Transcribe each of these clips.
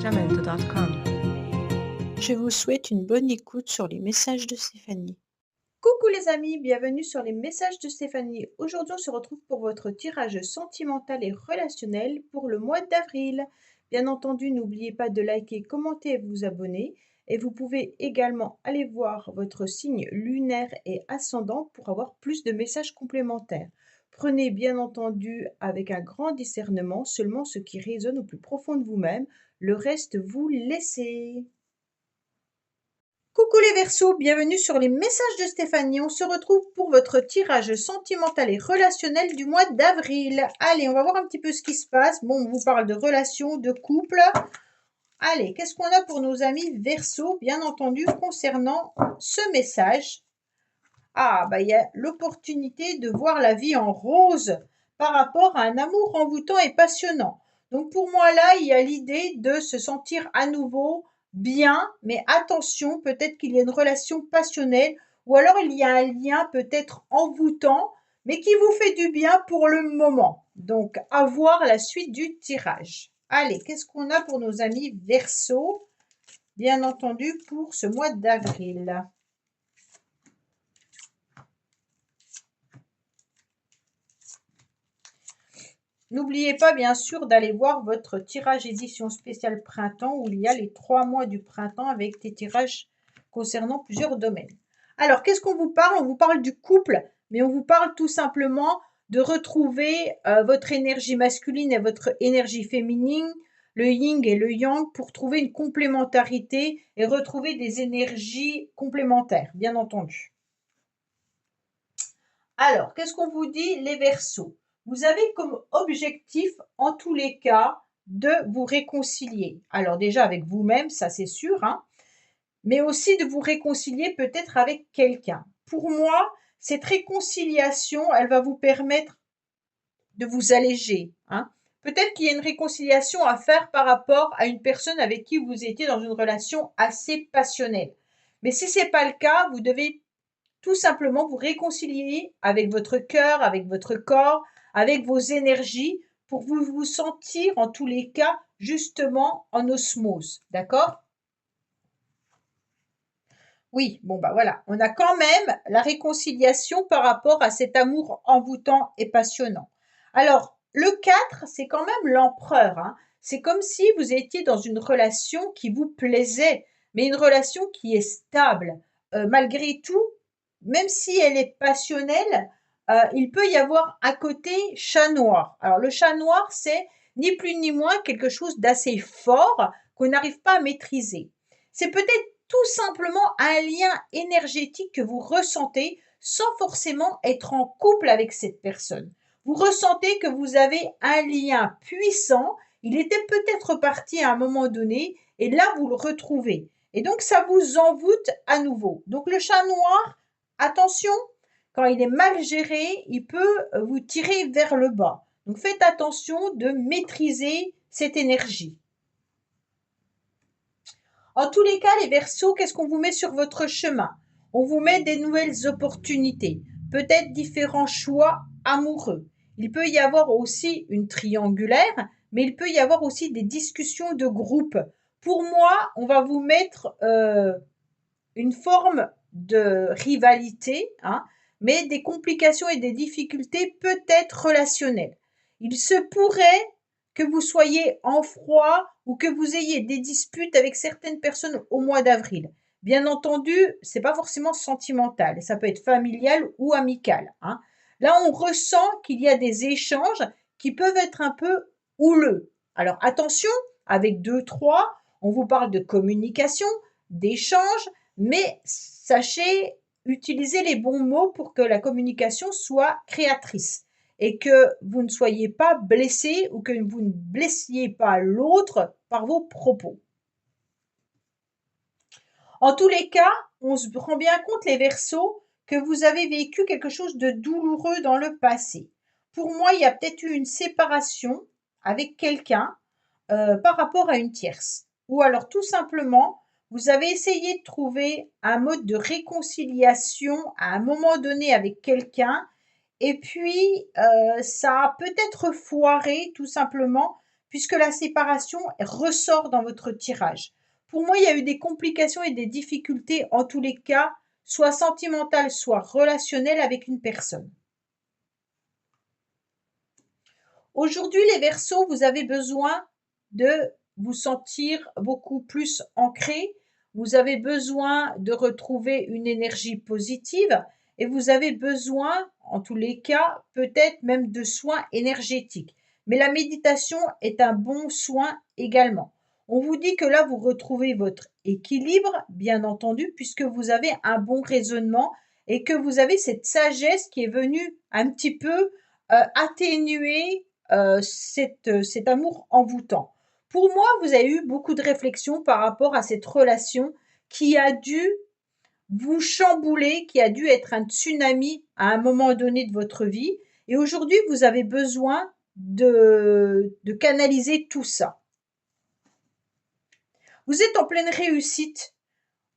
www.sacramento.com. Je vous souhaite une bonne écoute sur les messages de Stéphanie. Coucou les amis, bienvenue sur les messages de Stéphanie. Aujourd'hui, on se retrouve pour votre tirage sentimental et relationnel pour le mois d'avril. Bien entendu, n'oubliez pas de liker, commenter et vous abonner. Et vous pouvez également aller voir votre signe lunaire et ascendant pour avoir plus de messages complémentaires. Prenez bien entendu avec un grand discernement seulement ce qui résonne au plus profond de vous-même. Le reste, vous laissez. Coucou les Verseaux, bienvenue sur les messages de Stéphanie. On se retrouve pour votre tirage sentimental et relationnel du mois d'avril. Allez, on va voir un petit peu ce qui se passe. Bon, on vous parle de relations, de couple. Allez, qu'est-ce qu'on a pour nos amis Verseaux, bien entendu, concernant ce message? Ah, bah il y a l'opportunité de voir la vie en rose par rapport à un amour envoûtant et passionnant. Donc pour moi là, il y a l'idée de se sentir à nouveau bien, mais attention, peut-être qu'il y a une relation passionnelle ou alors il y a un lien peut-être envoûtant, mais qui vous fait du bien pour le moment. Donc à voir la suite du tirage. Allez, qu'est-ce qu'on a pour nos amis Verseaux, bien entendu, pour ce mois d'avril? N'oubliez pas bien sûr d'aller voir votre tirage édition spéciale printemps où il y a les 3 mois du printemps avec des tirages concernant plusieurs domaines. Alors, qu'est-ce qu'on vous parle? On vous parle du couple, mais on vous parle tout simplement de retrouver votre énergie masculine et votre énergie féminine, le yin et le yang, pour trouver une complémentarité et retrouver des énergies complémentaires, bien entendu. Alors, qu'est-ce qu'on vous dit, les Verseaux? Vous avez comme objectif, en tous les cas, de vous réconcilier. Alors déjà avec vous-même, ça c'est sûr, hein, mais aussi de vous réconcilier peut-être avec quelqu'un. Pour moi, cette réconciliation, elle va vous permettre de vous alléger, hein. Peut-être qu'il y a une réconciliation à faire par rapport à une personne avec qui vous étiez dans une relation assez passionnelle. Mais si ce n'est pas le cas, vous devez tout simplement vous réconcilier avec votre cœur, avec votre corps, avec vos énergies pour vous sentir en tous les cas justement en osmose. D'accord? Oui, bon bah voilà, on a quand même la réconciliation par rapport à cet amour envoûtant et passionnant. Alors, le 4, c'est quand même l'empereur, hein. C'est comme si vous étiez dans une relation qui vous plaisait, mais une relation qui est stable. Malgré tout, même si elle est passionnelle, il peut y avoir un côté chat noir. Alors le chat noir, c'est ni plus ni moins quelque chose d'assez fort qu'on n'arrive pas à maîtriser. C'est peut-être tout simplement un lien énergétique que vous ressentez sans forcément être en couple avec cette personne. Vous ressentez que vous avez un lien puissant, il était peut-être parti à un moment donné et là vous le retrouvez. Et donc ça vous envoûte à nouveau. Donc le chat noir, attention, quand il est mal géré, il peut vous tirer vers le bas. Donc faites attention de maîtriser cette énergie. En tous les cas, les Verseaux, qu'est-ce qu'on vous met sur votre chemin? On vous met des nouvelles opportunités, peut-être différents choix amoureux. Il peut y avoir aussi une triangulaire, mais il peut y avoir aussi des discussions de groupe. Pour moi, on va vous mettre une forme de rivalité, hein, mais des complications et des difficultés peut-être relationnelles. Il se pourrait que vous soyez en froid ou que vous ayez des disputes avec certaines personnes au mois d'avril. Bien entendu, c'est pas forcément sentimental, ça peut être familial ou amical, hein. Là, on ressent qu'il y a des échanges qui peuvent être un peu houleux. Alors attention, avec 2, 3, on vous parle de communication, d'échange, mais sachez utiliser les bons mots pour que la communication soit créatrice et que vous ne soyez pas blessé ou que vous ne blessiez pas l'autre par vos propos. En tous les cas, on se rend bien compte, les Verseaux, que vous avez vécu quelque chose de douloureux dans le passé. Pour moi, il y a peut-être eu une séparation avec quelqu'un par rapport à une tierce. Ou alors tout simplement, vous avez essayé de trouver un mode de réconciliation à un moment donné avec quelqu'un et puis ça a peut-être foiré tout simplement puisque la séparation ressort dans votre tirage. Pour moi, il y a eu des complications et des difficultés en tous les cas, soit sentimentales, soit relationnelles avec une personne. Aujourd'hui, les Verseaux, vous avez besoin de vous sentir beaucoup plus ancré. Vous avez besoin de retrouver une énergie positive et vous avez besoin, en tous les cas, peut-être même de soins énergétiques. Mais la méditation est un bon soin également. On vous dit que là, vous retrouvez votre équilibre, bien entendu, puisque vous avez un bon raisonnement et que vous avez cette sagesse qui est venue un petit peu atténuer cet amour envoûtant. Pour moi, vous avez eu beaucoup de réflexions par rapport à cette relation qui a dû vous chambouler, qui a dû être un tsunami à un moment donné de votre vie. Et aujourd'hui, vous avez besoin de canaliser tout ça. Vous êtes en pleine réussite.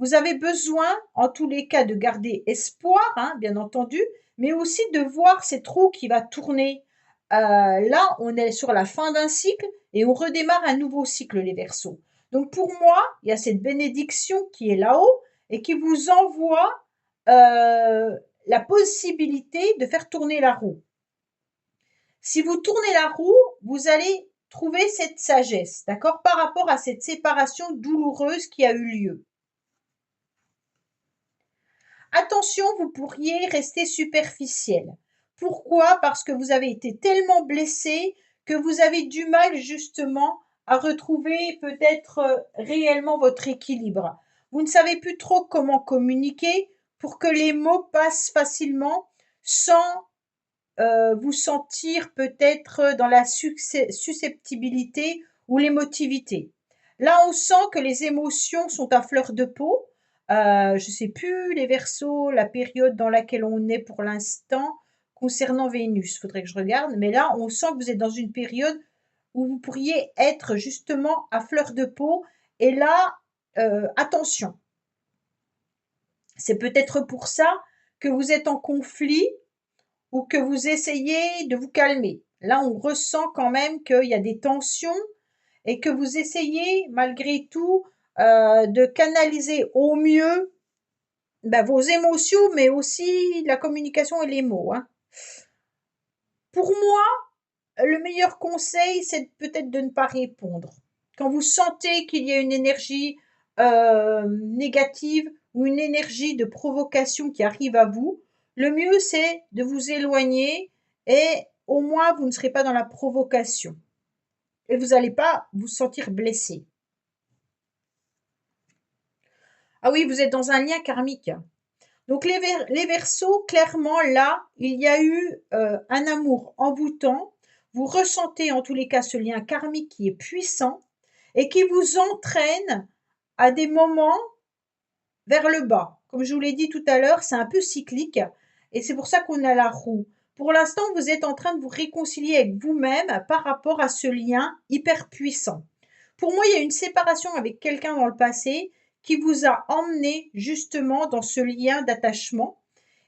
Vous avez besoin, en tous les cas, de garder espoir, hein, bien entendu, mais aussi de voir cette roue qui va tourner. Là, on est sur la fin d'un cycle et on redémarre un nouveau cycle, les Verseaux. Donc pour moi, il y a cette bénédiction qui est là-haut et qui vous envoie la possibilité de faire tourner la roue. Si vous tournez la roue, vous allez trouver cette sagesse, d'accord, par rapport à cette séparation douloureuse qui a eu lieu. Attention, vous pourriez rester superficiel. Pourquoi? Parce que vous avez été tellement blessé que vous avez du mal justement à retrouver peut-être réellement votre équilibre. Vous ne savez plus trop comment communiquer pour que les mots passent facilement sans vous sentir peut-être dans la susceptibilité ou l'émotivité. Là, on sent que les émotions sont à fleur de peau. Je ne sais plus les Verseaux, la période dans laquelle on est pour l'instant concernant Vénus. Il faudrait que je regarde. Mais là, on sent que vous êtes dans une période où vous pourriez être justement à fleur de peau. Et là, attention. C'est peut-être pour ça que vous êtes en conflit ou que vous essayez de vous calmer. Là, on ressent quand même qu'il y a des tensions et que vous essayez malgré tout de canaliser au mieux vos émotions, mais aussi la communication et les mots. Hein. Pour moi, le meilleur conseil, c'est peut-être de ne pas répondre. Quand vous sentez qu'il y a une énergie négative ou une énergie de provocation qui arrive à vous, le mieux, c'est de vous éloigner et au moins, vous ne serez pas dans la provocation. Et vous n'allez pas vous sentir blessé. Ah oui, vous êtes dans un lien karmique. Donc les Verseaux, clairement, là, il y a eu un amour envoûtant. Vous ressentez en tous les cas ce lien karmique qui est puissant et qui vous entraîne à des moments vers le bas. Comme je vous l'ai dit tout à l'heure, c'est un peu cyclique et c'est pour ça qu'on a la roue. Pour l'instant, vous êtes en train de vous réconcilier avec vous-même par rapport à ce lien hyper puissant. Pour moi, il y a une séparation avec quelqu'un dans le passé qui vous a emmené justement dans ce lien d'attachement.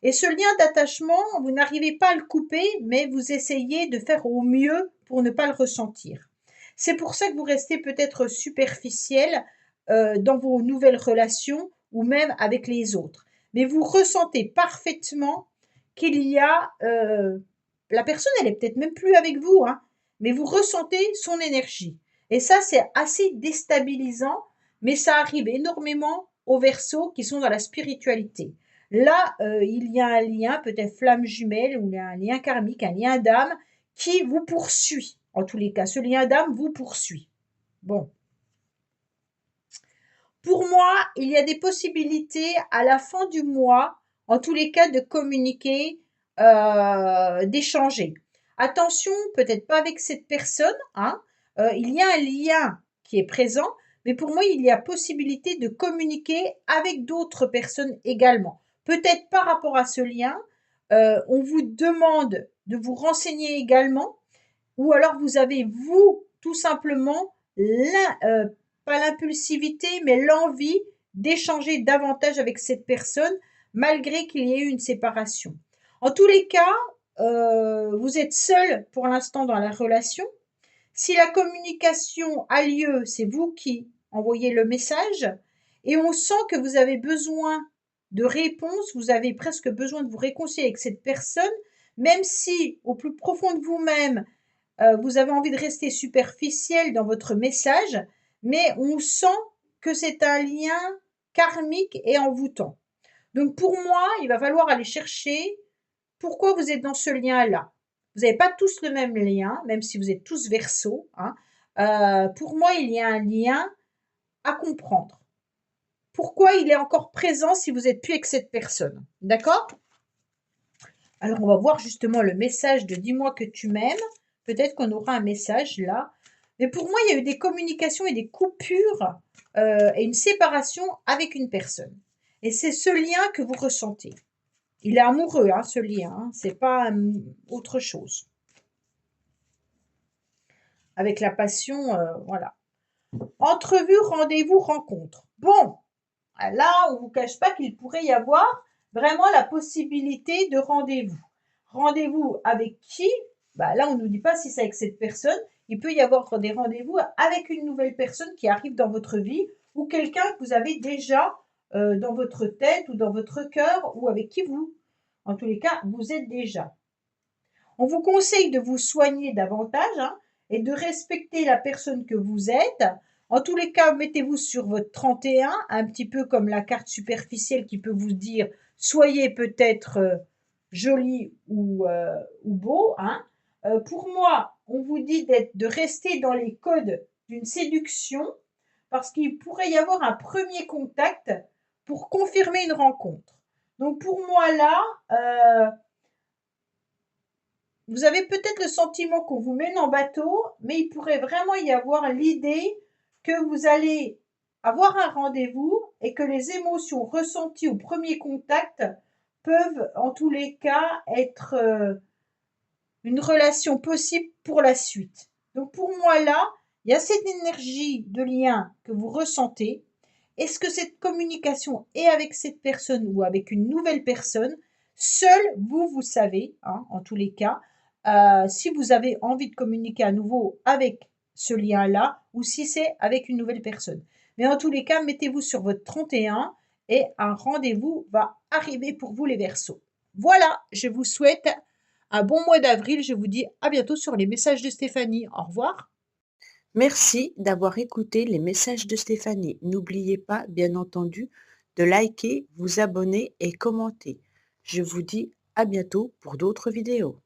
Et ce lien d'attachement, vous n'arrivez pas à le couper, mais vous essayez de faire au mieux pour ne pas le ressentir. C'est pour ça que vous restez peut-être superficiel dans vos nouvelles relations ou même avec les autres. Mais vous ressentez parfaitement qu'il y a la personne, elle est peut-être même plus avec vous, hein, mais vous ressentez son énergie. Et ça, c'est assez déstabilisant, mais ça arrive énormément aux Verseaux qui sont dans la spiritualité. Là, il y a un lien, peut-être flamme jumelle, ou un lien karmique, un lien d'âme qui vous poursuit. En tous les cas, ce lien d'âme vous poursuit. Bon. Pour moi, il y a des possibilités à la fin du mois, en tous les cas, de communiquer, d'échanger. Attention, peut-être pas avec cette personne, hein. Il y a un lien qui est présent, mais pour moi, il y a possibilité de communiquer avec d'autres personnes également. Peut-être par rapport à ce lien, on vous demande de vous renseigner également, ou alors vous avez, vous, tout simplement, pas l'impulsivité, mais l'envie d'échanger davantage avec cette personne, malgré qu'il y ait eu une séparation. En tous les cas, vous êtes seul pour l'instant dans la relation. Si la communication a lieu, c'est vous qui envoyez le message et on sent que vous avez besoin de réponse, vous avez presque besoin de vous réconcilier avec cette personne, même si au plus profond de vous-même, vous avez envie de rester superficiel dans votre message, mais on sent que c'est un lien karmique et envoûtant. Donc pour moi, il va falloir aller chercher pourquoi vous êtes dans ce lien-là. Vous n'avez pas tous le même lien, même si vous êtes tous Verseau, hein. Pour moi, il y a un lien à comprendre. Pourquoi il est encore présent si vous n'êtes plus avec cette personne, d'accord? Alors on va voir justement le message de dis-moi que tu m'aimes. Peut-être qu'on aura un message là. Mais pour moi, il y a eu des communications et des coupures et une séparation avec une personne. Et c'est ce lien que vous ressentez. Il est amoureux, hein, ce lien, hein, c'est pas autre chose. Avec la passion, voilà. Entrevue, rendez-vous, rencontre. Bon, là, on ne vous cache pas qu'il pourrait y avoir vraiment la possibilité de rendez-vous. Rendez-vous avec qui? Bah, là, on ne nous dit pas si c'est avec cette personne. Il peut y avoir des rendez-vous avec une nouvelle personne qui arrive dans votre vie ou quelqu'un que vous avez déjà dans votre tête ou dans votre cœur ou avec qui vous, en tous les cas, vous êtes déjà. On vous conseille de vous soigner davantage hein, et de respecter la personne que vous êtes. En tous les cas, mettez-vous sur votre 31, un petit peu comme la carte superficielle qui peut vous dire soyez peut-être joli ou beau. Hein. Pour moi, on vous dit de rester dans les codes d'une séduction parce qu'il pourrait y avoir un premier contact pour confirmer une rencontre. Donc pour moi là, vous avez peut-être le sentiment qu'on vous mène en bateau, mais il pourrait vraiment y avoir l'idée que vous allez avoir un rendez-vous et que les émotions ressenties au premier contact peuvent en tous les cas être une relation possible pour la suite. Donc pour moi là, il y a cette énergie de lien que vous ressentez. Est-ce que cette communication est avec cette personne ou avec une nouvelle personne? Seul vous savez, hein, en tous les cas, si vous avez envie de communiquer à nouveau avec ce lien-là ou si c'est avec une nouvelle personne. Mais en tous les cas, mettez-vous sur votre 31 et un rendez-vous va arriver pour vous les Verseaux. Voilà, je vous souhaite un bon mois d'avril. Je vous dis à bientôt sur les messages de Stéphanie. Au revoir. Merci d'avoir écouté les messages de Stéphanie. N'oubliez pas, bien entendu, de liker, vous abonner et commenter. Je vous dis à bientôt pour d'autres vidéos.